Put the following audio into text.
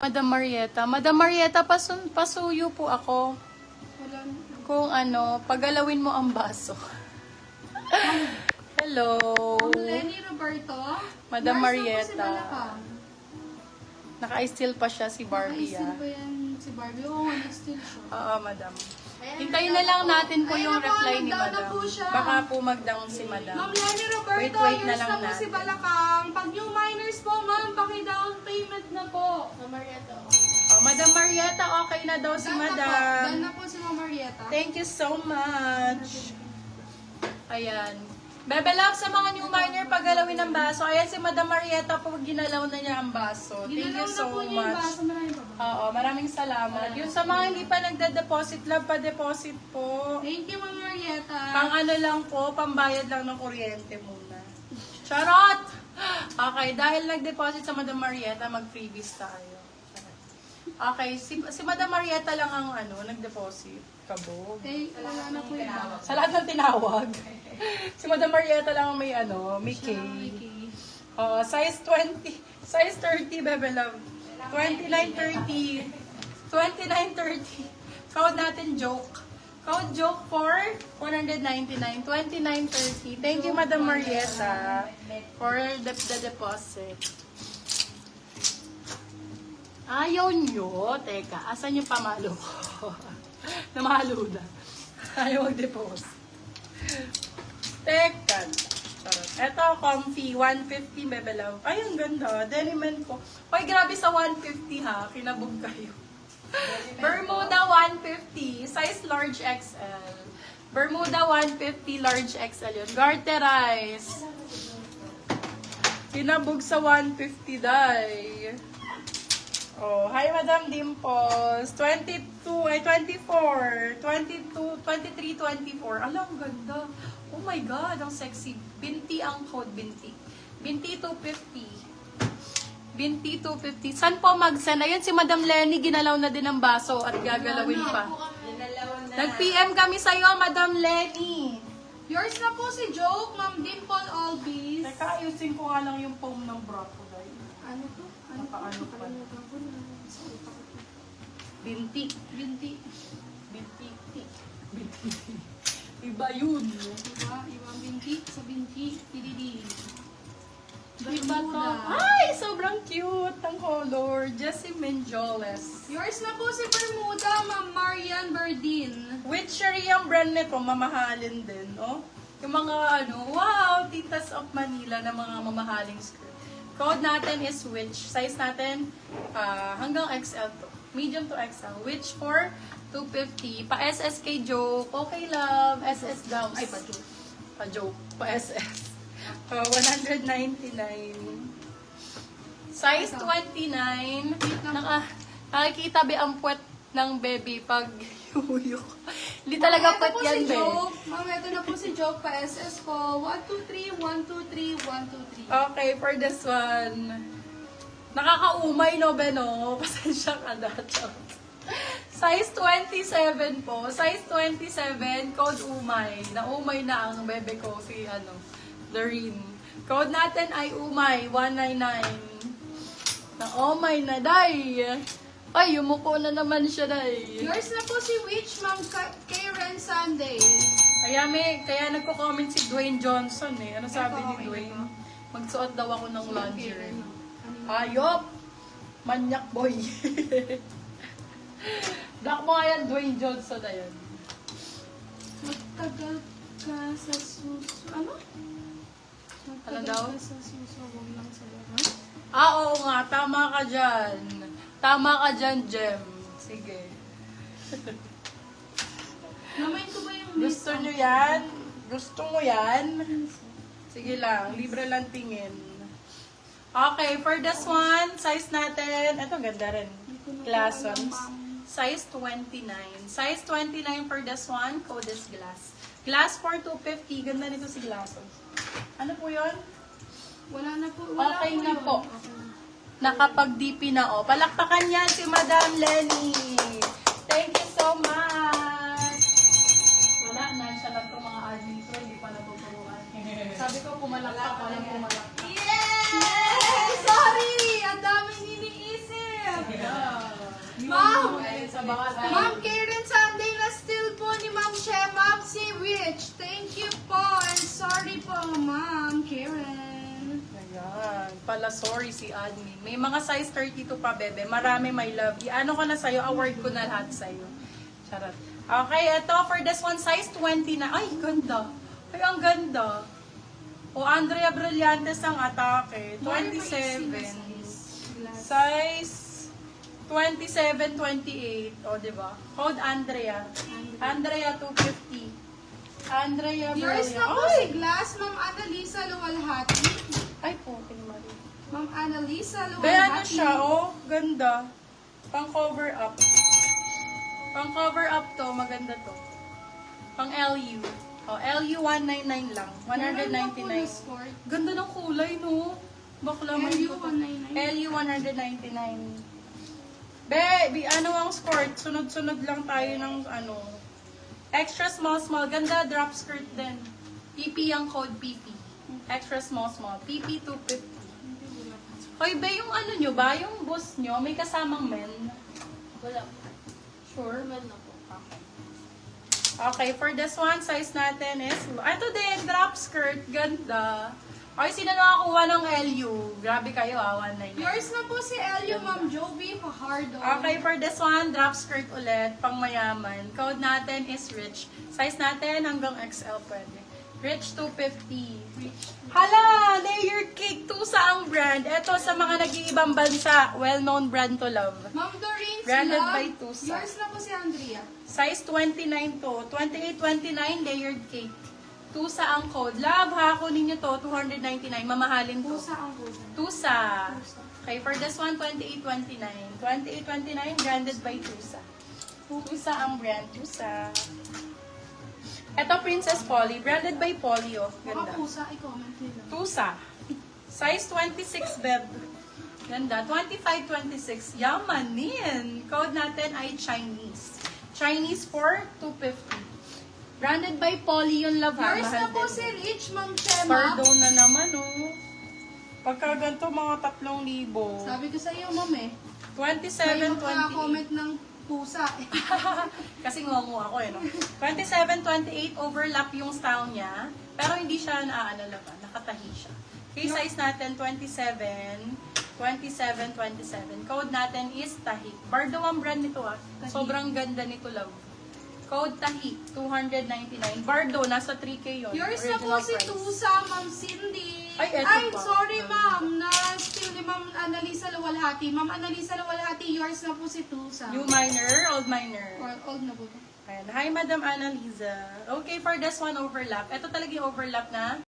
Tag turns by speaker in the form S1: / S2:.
S1: Madam Marieta. Madam Marieta, pasuyo po ako.
S2: Wala na.
S1: Kung ano, pagalawin mo ang baso. Hello.
S2: Lenny Roberto.
S1: Madam
S2: Nurse na po
S1: Marieta.
S2: si Balakang.
S1: Naka-still pa siya si Barbie,
S2: Naka-still
S1: ah.
S2: pa yan si Barbie. Oo, nag-still siya.
S1: Oo, madam. Hintayin na lang natin po yung
S2: Ayan na po,
S1: reply ni
S2: nag-down na
S1: madam.
S2: po siya.
S1: Baka po mag-down si madam.
S2: Ma'am Lenny Roberto,
S1: Wait na
S2: yours
S1: lang
S2: na po si
S1: natin.
S2: Balakang. Pag new minors po, ma'am, paki-down payment na po. Ma'am Marieta.
S1: Oh, Madam Marieta, okay na daw si
S2: Dan
S1: madam.
S2: na po si Ma'am Marieta.
S1: Thank you so much. Ayan. Bebe love, sa mga new minor, paggalawin ng baso. Ayan si Madam Marieta po, ginalaw na niya ang baso. Thank you
S2: Ginalaw
S1: so
S2: na po niya yung
S1: much.
S2: baso. Marami pa ba?
S1: Oo, maraming salamat. Yung sa mga hindi pa nagda-deposit, love, pa-deposit po.
S2: Thank you, Ma'am Marieta.
S1: Pang ano lang po, pambayad lang ng kuryente muna. Charot! Okay, dahil nag-deposit sa Madam Marieta, mag-freebies tayo. Okay, si Madam Marieta lang ang nag-deposit. Kabog.
S2: Eh, wala na po iba.
S1: Sa lahat ng tinawag. Si Madam Marieta lang ang may may K.
S2: Siya lang may key.
S1: Size 20, size 30, bebe love. 29.30. 29.30. Code natin joke. Code joke for 199. 29.30. Thank you, Madam Marieta, for the deposit. Ayaw nyo. Teka, asan yung pamalo ko? Namalo na. Ayaw mag-deposit. Teka. Charot. Ito, comfy. 150, bebe love. Ay, ang ganda. Denimen ko. Ay, grabe sa 150 ha. Kinabog kayo. Bermuda 150. Size large XL. Bermuda 150, large XL yun. Garterize. Kinabog sa 150, day. Oh, hi Madam Dimples. 22, 24. 22, 23, 24. Alam, ang ganda. Oh my God, ang sexy. Binti ang code, binti. Binti 250. Binti 250. Saan po mag-send? Ayun, si Madam Lenny, ginalaw na din ang baso at gagalawin pa. Nag-PM kami sa'yo, Madam Lenny.
S2: Yours na po si Joke, Ma'am Dimple Albies.
S1: Teka, ayusin ko nga lang yung foam ng bra ko, day.
S2: Ano to? Ano to?
S1: Nakaano pa.
S2: Nakalimutan ko na. Sa utak ko.
S1: Binti.
S2: Binti.
S1: Binti. Binti. Iba yun.
S2: Diba? Ibang binti sa binti. Tididi.
S1: Iba to.
S2: Bermuda.
S1: Ay, sobrang cute ang color. Jessie Menjoles.
S2: Yours na po si Bermuda, Ma'am Marian Berdin.
S1: Which Sharia brand nito, mamahalin din, no? Yung mga wow, Titas of Manila na mga mamahaling skirt. Code natin is which. Size natin hanggang XL to. Medium to XL. Which for 250. Pa-SSK joke. Okay, love. SS daw. Ay, pa-joke. Pa-joke. Pa-SS. 199. Size 29. Nakikita ba ang puwet ng baby pag yuyuk? Hindi talaga puwet yan, be.
S2: Ma'am, ito na po si Joke pa SS ko. 123, 123, 123.
S1: Okay, for this one. Nakakaumay, no, Beno? Pasensya ka na. Size 27 po. Size 27, code umay. Naumay na ang bebe ko, si Doreen. Code natin ay umay, 199. Naumay na, day. Ay, yumuko na naman siya, day.
S2: Yours na po si Witch, Ma'am Karen Sunday.
S1: Kaya nagko-comment si Dwayne Johnson eh. Ano sabi ni Dwayne? Magsuot daw ako ng lingerie. Ayop! Manyak boy. Black mo nga yan, Dwayne Johnson na yan.
S2: Magtagal ka sa suso. Ano?
S1: Ano daw?
S2: Magtagal ka sa suso, huwag lang sa lahat.
S1: Oo nga, tama ka dyan. Tama ka dyan, Jem. Sige.
S2: Namain ko ba yung
S1: Gusto nyo yan? Gusto mo yan? Sige lang, libre lang tingin. Okay, for this one, size natin, ito ganda rin. Glassons. Size 29. Size 29 for this one, code is glass. Glass for 250. Ganda nito si Glassons. Ano po yun?
S2: Wala na po. Wala
S1: Okay na
S2: yun.
S1: po. Nakapag-DP na o. Palakpakan yan si Madam Lenny. Thank you so much. Wala na siya lang itong mga admin ko. Hindi pa natuturuan. Sabi ko pumalakpak. Walang pumalakpak.
S2: Yay! Sorry! Ang daming iniisip! Ma'am!
S1: Sa bawat
S2: Ma'am Karen Sunday na still po ni Ma'am Shemab si Rich. Thank you po. And sorry po, Ma'am Karen.
S1: Ayan. Pala, sorry si admin. May mga size 32 pa, bebe. Marami, my love. Ano ko na sa'yo? Award ko na lahat sa'yo. Charot. Okay, ito for this one, size 20 na. Ay, ganda. Ay, ang ganda. O, Andrea Brillantes ang atake. 27. Size 27, 28. O, diba? Code Andrea. Andrea 250. Andrea
S2: Yours na po
S1: Brillantes.
S2: si Glass, Ma'am Annalisa Luwalhati.
S1: Ay, puting Marie.
S2: Ma'am Annalisa
S1: Be, ano
S2: Luwalhati.
S1: siya, oh, ganda. Pang cover up. Pang cover up to, maganda to. Pang LU. Oh, LU 199 lang. 199. Ganda ng kulay, no? Bakla man
S2: LU
S1: ko to.
S2: 199.
S1: LU 199. Be, ano ang skirt? Sunod-sunod lang tayo ng ano. Extra small, small. Ganda, drop skirt din. PP ang code PP. Extra small, small. PP 250. Hoy, be, yung ano nyo ba? Yung boss nyo, may kasamang men?
S3: Wala.
S1: Sure?
S3: Men na po.
S1: Okay. Okay, for this one, size natin is... Ito din, drop skirt. Ganda. Okay, sino nakakuha ng LU? Grabe kayo, 199.
S2: Yours na po si Elio, Ma'am Joby Fajardo.
S1: Okay, for this one, drop skirt ulit, pang mayaman. Code natin is Rich. Size natin hanggang XL pwede. Rich 250. Hala! Layered cake, Tusa ang brand. Ito sa mga nag-iibang bansa, well-known brand to love.
S2: Ma'am Doreen
S1: Branded
S2: Silog.
S1: by Tusa.
S2: Yours na po si Andrea.
S1: Size 29 to. 28-29, layered cake. Tusa ang code. Love, ha? Kunin nyo to. 299. Mamahalin to.
S2: Pusa ang pusa.
S1: Tusa. Okay, for this one, 28-29. 28-29, branded by Tusa. Tusa ang brand. Tusa. Ito, Princess Polly. Branded by Polly, oh.
S2: Mga
S1: Ganda.
S2: pusa, i-comment nila.
S1: Tusa. Size 26, beb. Ganda. 25-26. Yamanin. Code natin ay Chinese. Chinese for 250. Branded by Polly yung love, ha?
S2: Yours
S1: Mahal
S2: na po
S1: din.
S2: si Rich, Ma'am Shemab.
S1: Pardon na naman, oh. Pagka ganito, mga 3,000.
S2: Sabi ko sa iyo, Ma'am eh.
S1: 27,
S2: May comment ng pusa.
S1: Kasi ngongo ako eh, no? 27, 28, overlap yung style niya. Pero hindi siya naaalala, nakatahi siya. Okay, size natin, 27, 27, 27. Code natin is Tahi. Bardo ang brand nito, ah.
S2: Tahi.
S1: Sobrang ganda nito, love. Code Tahi, 299. Bardo, nasa 3K yun.
S2: Yours na po
S1: Original
S2: si
S1: price.
S2: Tusa, Ma'am Cindy.
S1: Ay, eto pa.
S2: sorry, Ma'am. Na-steal ni Ma'am Annalisa Luwalhati. Ma'am Annalisa Luwalhati, yours na po si Tusa.
S1: New minor, old minor.
S2: Or old na po.
S1: Ayan. Hi, Madam Annalisa. Okay, for this one, overlap. Ito talaga yung overlap na